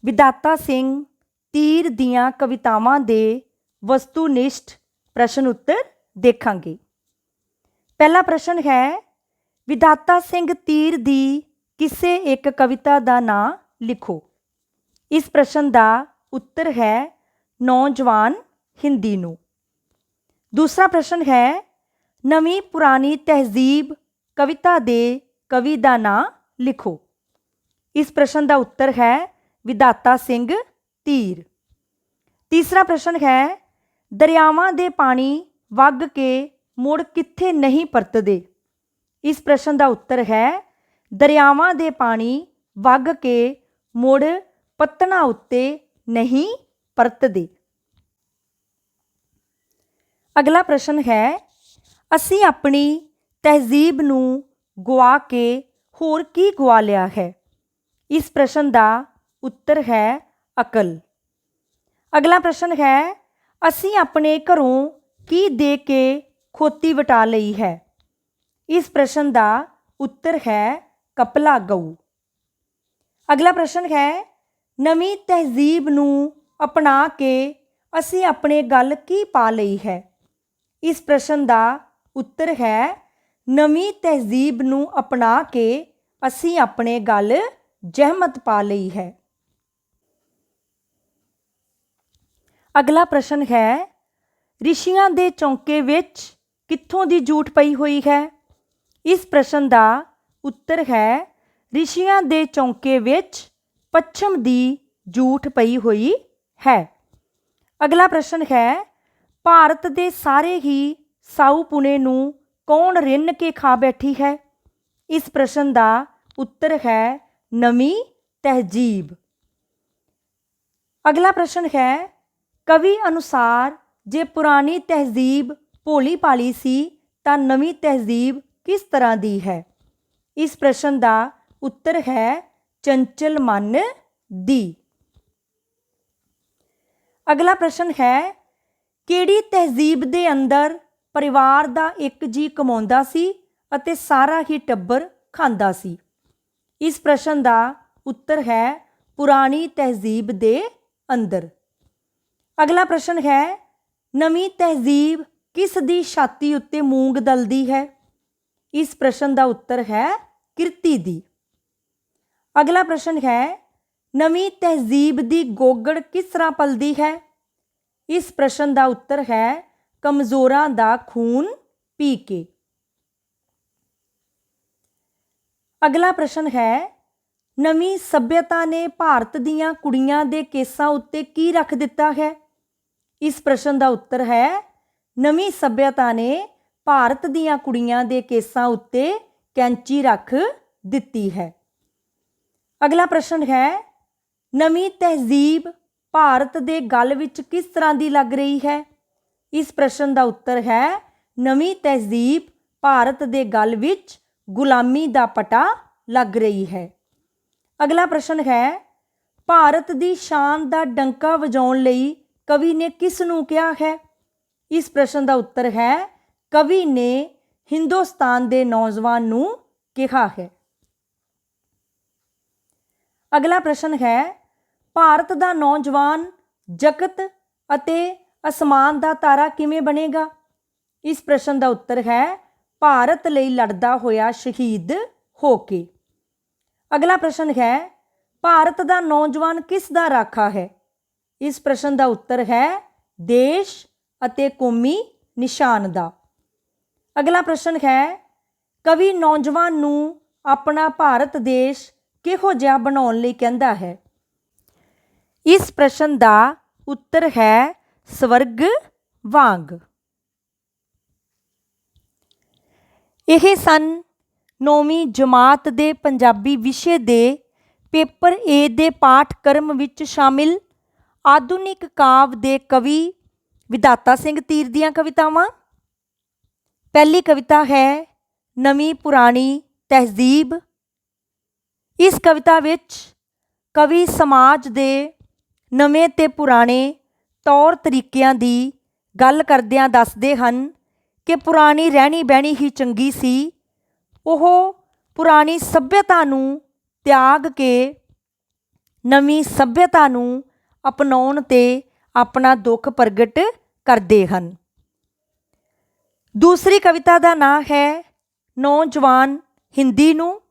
ਵਿਧਾਤਾ ਸਿੰਘ ਧੀਰ ਦੀਆਂ ਕਵਿਤਾਵਾਂ ਦੇ ਵਸਤੂਨਿਸ਼ਠ ਪ੍ਰਸ਼ਨ ਉੱਤਰ ਦੇਖਾਂਗੇ। ਪਹਿਲਾ ਪ੍ਰਸ਼ਨ ਹੈ, ਵਿਧਾਤਾ ਸਿੰਘ ਧੀਰ ਦੀ ਕਿਸੇ ਇੱਕ ਕਵਿਤਾ ਦਾ ਨਾਂ ਲਿਖੋ। ਇਸ ਪ੍ਰਸ਼ਨ ਦਾ ਉੱਤਰ ਹੈ ਨੌਜਵਾਨ ਹਿੰਦੀ ਨੂੰ। ਦੂਸਰਾ ਪ੍ਰਸ਼ਨ ਹੈ, ਨਵੀਂ ਪੁਰਾਣੀ ਤਹਿਜ਼ੀਬ ਕਵਿਤਾ ਦੇ ਕਵੀ ਦਾ ਨਾਂ ਲਿਖੋ। ਇਸ ਪ੍ਰਸ਼ਨ ਦਾ ਉੱਤਰ ਹੈ ਵਿਧਾਤਾ ਸਿੰਘ ਧੀਰ। ਤੀਸਰਾ ਪ੍ਰਸ਼ਨ ਹੈ, ਦਰਿਆਵਾਂ ਦੇ ਪਾਣੀ ਵਗ ਕੇ ਮੁੜ ਕਿੱਥੇ ਨਹੀਂ ਪਰਤਦੇ? ਇਸ ਪ੍ਰਸ਼ਨ ਦਾ ਉੱਤਰ ਹੈ ਦਰਿਆਵਾਂ ਦੇ ਪਾਣੀ ਵਗ ਕੇ ਮੁੜ ਪੱਤਣਾਂ ਉੱਤੇ ਨਹੀਂ ਪਰਤਦੇ। ਅਗਲਾ ਪ੍ਰਸ਼ਨ ਹੈ ਅਸੀਂ ਆਪਣੀ ਤਹਿਜ਼ੀਬ ਨੂੰ ਗੁਆ ਕੇ ਹੋਰ ਕੀ ਗੁਆ ਲਿਆ ਹੈ? ਇਸ ਪ੍ਰਸ਼ਨ ਦਾ ਉੱਤਰ ਹੈ ਅਕਲ। ਅਗਲਾ ਪ੍ਰਸ਼ਨ ਹੈ ਅਸੀਂ ਆਪਣੇ ਘਰੋਂ ਕੀ ਦੇ ਕੇ ਖੋਤੀ ਵਟਾ ਲਈ ਹੈ? ਇਸ ਪ੍ਰਸ਼ਨ ਦਾ ਉੱਤਰ ਹੈ ਕਪਲਾ ਗਊ। ਅਗਲਾ ਪ੍ਰਸ਼ਨ ਹੈ ਨਵੀਂ ਤਹਿਜ਼ੀਬ ਨੂੰ ਅਪਣਾ ਕੇ ਅਸੀਂ ਆਪਣੇ ਗਲ ਕੀ ਪਾ ਲਈ ਹੈ? ਇਸ ਪ੍ਰਸ਼ਨ ਦਾ ਉੱਤਰ ਹੈ ਨਵੀਂ ਤਹਿਜ਼ੀਬ ਨੂੰ ਅਪਣਾ ਕੇ ਅਸੀਂ ਆਪਣੇ ਗਲ ਜ਼ਹਿਮਤ ਪਾ ਲਈ ਹੈ। ਅਗਲਾ ਪ੍ਰਸ਼ਨ ਹੈ ਰਿਸ਼ੀਆਂ ਦੇ ਚੌਂਕੇ ਵਿੱਚ ਕਿੱਥੋਂ ਦੀ ਜੂਠ ਪਈ ਹੋਈ ਹੈ? ਇਸ ਪ੍ਰਸ਼ਨ ਦਾ ਉੱਤਰ ਹੈ ਰਿਸ਼ੀਆਂ ਦੇ ਚੌਂਕੇ ਵਿੱਚ ਪੱਛਮ ਦੀ ਜੂਠ ਪਈ ਹੋਈ ਹੈ। ਅਗਲਾ ਪ੍ਰਸ਼ਨ ਹੈ ਭਾਰਤ ਦੇ ਸਾਰੇ ਹੀ ਸਾਊ ਪੁਣੇ ਨੂੰ ਕੌਣ ਰਿੰਨ ਕੇ ਖਾ ਬੈਠੀ ਹੈ? ਇਸ ਪ੍ਰਸ਼ਨ ਦਾ ਉੱਤਰ ਹੈ ਨਵੀਂ ਤਹਿਜ਼ੀਬ। ਅਗਲਾ ਪ੍ਰਸ਼ਨ ਹੈ ਕਵੀ ਅਨੁਸਾਰ ਜੇ ਪੁਰਾਣੀ ਤਹਿਜ਼ੀਬ ਭੋਲੀ ਭਾਲੀ ਸੀ ਤਾਂ ਨਵੀਂ ਤਹਿਜ਼ੀਬ ਕਿਸ ਤਰ੍ਹਾਂ ਦੀ ਹੈ? ਇਸ ਪ੍ਰਸ਼ਨ ਦਾ ਉੱਤਰ ਹੈ ਚੰਚਲ ਮਨ ਦੀ। ਅਗਲਾ ਪ੍ਰਸ਼ਨ ਹੈ ਕਿਹੜੀ ਤਹਿਜ਼ੀਬ ਦੇ ਅੰਦਰ ਪਰਿਵਾਰ ਦਾ ਇੱਕ ਜੀ ਕਮਾਉਂਦਾ ਸੀ ਅਤੇ ਸਾਰਾ ਹੀ ਟੱਬਰ ਖਾਂਦਾ ਸੀ? ਇਸ ਪ੍ਰਸ਼ਨ ਦਾ ਉੱਤਰ ਹੈ ਪੁਰਾਣੀ ਤਹਿਜ਼ੀਬ ਦੇ ਅੰਦਰ। ਅਗਲਾ ਪ੍ਰਸ਼ਨ ਹੈ ਨਵੀਂ ਤਹਿਜ਼ੀਬ ਕਿਸ ਦੀ ਛਾਤੀ ਉੱਤੇ ਮੂੰਗ ਦਲਦੀ ਹੈ? ਇਸ ਪ੍ਰਸ਼ਨ ਦਾ ਉੱਤਰ ਹੈ ਕਿਰਤੀ ਦੀ। ਅਗਲਾ ਪ੍ਰਸ਼ਨ ਹੈ ਨਵੀਂ ਤਹਿਜ਼ੀਬ ਦੀ ਗੋਗੜ ਕਿਸ ਤਰ੍ਹਾਂ ਪਲਦੀ ਹੈ? ਇਸ ਪ੍ਰਸ਼ਨ ਦਾ ਉੱਤਰ ਹੈ ਕਮਜ਼ੋਰਾਂ ਦਾ ਖੂਨ ਪੀ ਕੇ। ਅਗਲਾ ਪ੍ਰਸ਼ਨ ਹੈ ਨਵੀਂ ਸੱਭਿਅਤਾ ਨੇ ਭਾਰਤ ਦੀਆਂ ਕੁੜੀਆਂ ਦੇ ਕੇਸਾਂ ਉੱਤੇ ਕੀ ਰੱਖ ਦਿੱਤਾ ਹੈ? ਇਸ ਪ੍ਰਸ਼ਨ ਦਾ ਉੱਤਰ ਹੈ ਨਵੀਂ ਸੱਭਿਅਤਾ ਨੇ ਭਾਰਤ ਦੀਆਂ ਕੁੜੀਆਂ ਦੇ ਕੇਸਾਂ ਉੱਤੇ ਕੈਂਚੀ ਰੱਖ ਦਿੱਤੀ ਹੈ। ਅਗਲਾ ਪ੍ਰਸ਼ਨ ਹੈ ਨਵੀਂ ਤਹਿਜ਼ੀਬ ਭਾਰਤ ਦੇ ਗਲ ਵਿੱਚ ਕਿਸ ਤਰ੍ਹਾਂ ਦੀ ਲੱਗ ਰਹੀ ਹੈ? ਇਸ ਪ੍ਰਸ਼ਨ ਦਾ ਉੱਤਰ ਹੈ ਨਵੀਂ ਤਹਿਜ਼ੀਬ ਭਾਰਤ ਦੇ ਗਲ ਵਿੱਚ ਗੁਲਾਮੀ ਦਾ ਪਟਾ ਲੱਗ ਰਹੀ ਹੈ। ਅਗਲਾ ਪ੍ਰਸ਼ਨ ਹੈ ਭਾਰਤ ਦੀ ਸ਼ਾਨ ਦਾ ਡੰਕਾ ਵਜਾਉਣ ਲਈ ਕਵੀ ਨੇ ਕਿਸ ਨੂੰ ਕਿਹਾ ਹੈ? ਇਸ ਪ੍ਰਸ਼ਨ ਦਾ ਉੱਤਰ ਹੈ ਕਵੀ ਨੇ ਹਿੰਦੁਸਤਾਨ ਦੇ ਨੌਜਵਾਨ ਨੂੰ ਕਿਹਾ ਹੈ। ਅਗਲਾ ਪ੍ਰਸ਼ਨ ਹੈ ਭਾਰਤ ਦਾ ਨੌਜਵਾਨ ਜਗਤ ਅਤੇ ਅਸਮਾਨ ਦਾ ਤਾਰਾ ਕਿਵੇਂ ਬਣੇਗਾ? ਇਸ ਪ੍ਰਸ਼ਨ ਦਾ ਉੱਤਰ ਹੈ ਭਾਰਤ ਲਈ ਲੜਦਾ ਹੋਇਆ ਸ਼ਹੀਦ ਹੋ ਕੇ। ਅਗਲਾ ਪ੍ਰਸ਼ਨ ਹੈ ਭਾਰਤ ਦਾ ਨੌਜਵਾਨ ਕਿਸ ਦਾ ਰਾਖਾ ਹੈ? ਇਸ ਪ੍ਰਸ਼ਨ ਦਾ ਉੱਤਰ ਹੈ ਦੇਸ਼ ਅਤੇ ਕੌਮੀ ਨਿਸ਼ਾਨ ਦਾ। ਅਗਲਾ ਪ੍ਰਸ਼ਨ ਹੈ ਕਵੀ ਨੌਜਵਾਨ ਨੂੰ ਆਪਣਾ ਭਾਰਤ ਦੇਸ਼ ਕਿਹੋ ਜਿਹਾ ਬਣਾਉਣ ਲਈ ਕਹਿੰਦਾ ਹੈ? ਇਸ ਪ੍ਰਸ਼ਨ ਦਾ ਉੱਤਰ ਹੈ ਸਵਰਗ ਵਾਂਗ। ਇਹ ਸਨ 9ਵੀਂ ਜਮਾਤ ਦੇ ਪੰਜਾਬੀ ਵਿਸ਼ੇ ਦੇ ਪੇਪਰ ਏ ਦੇ ਪਾਠਕ੍ਰਮ ਵਿੱਚ ਸ਼ਾਮਿਲ ਆਧੁਨਿਕ ਕਾਵਿ ਦੇ ਕਵੀ ਵਿਧਾਤਾ ਸਿੰਘ ਧੀਰ ਦੀਆਂ ਕਵਿਤਾਵਾਂ। ਪਹਿਲੀ ਕਵਿਤਾ ਹੈ ਨਵੀਂ ਪੁਰਾਣੀ ਤਹਿਜ਼ੀਬ। ਇਸ ਕਵਿਤਾ ਵਿੱਚ ਕਵੀ ਸਮਾਜ ਦੇ ਨਵੇਂ ਤੇ ਪੁਰਾਣੇ ਤੌਰ ਤਰੀਕਿਆਂ ਦੀ ਗੱਲ ਕਰਦਿਆਂ ਦੱਸਦੇ ਹਨ ਕਿ ਪੁਰਾਣੀ ਰਹਿਣੀ ਬਹਿਣੀ ਹੀ ਚੰਗੀ ਸੀ। ਉਹ ਪੁਰਾਣੀ ਸੱਭਿਅਤਾ ਨੂੰ ਤਿਆਗ ਕੇ ਨਵੀਂ ਸੱਭਿਅਤਾ ਨੂੰ ਅਪਣਾਉਣ 'ਤੇ ਆਪਣਾ ਦੁੱਖ ਪ੍ਰਗਟ ਕਰਦੇ ਹਨ। ਦੂਸਰੀ ਕਵਿਤਾ ਦਾ ਨਾਂ ਹੈ ਨੌਜਵਾਨ ਹਿੰਦੀ ਨੂੰ।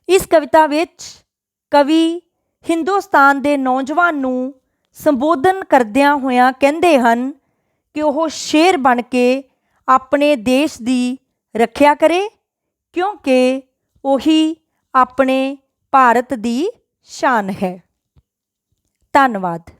ਇਸ ਕਵਿਤਾ ਵਿੱਚ ਕਵੀ ਹਿੰਦੁਸਤਾਨ ਦੇ ਨੌਜਵਾਨ ਨੂੰ ਸੰਬੋਧਨ ਕਰਦਿਆਂ ਹੋਇਆਂ ਕਹਿੰਦੇ ਹਨ ਕਿ ਉਹ ਸ਼ੇਰ ਬਣ ਕੇ ਆਪਣੇ ਦੇਸ਼ ਦੀ ਰੱਖਿਆ ਕਰੇ ਕਿਉਂਕਿ ਉਹੀ ਆਪਣੇ ਭਾਰਤ ਦੀ ਸ਼ਾਨ ਹੈ। ਧੰਨਵਾਦ।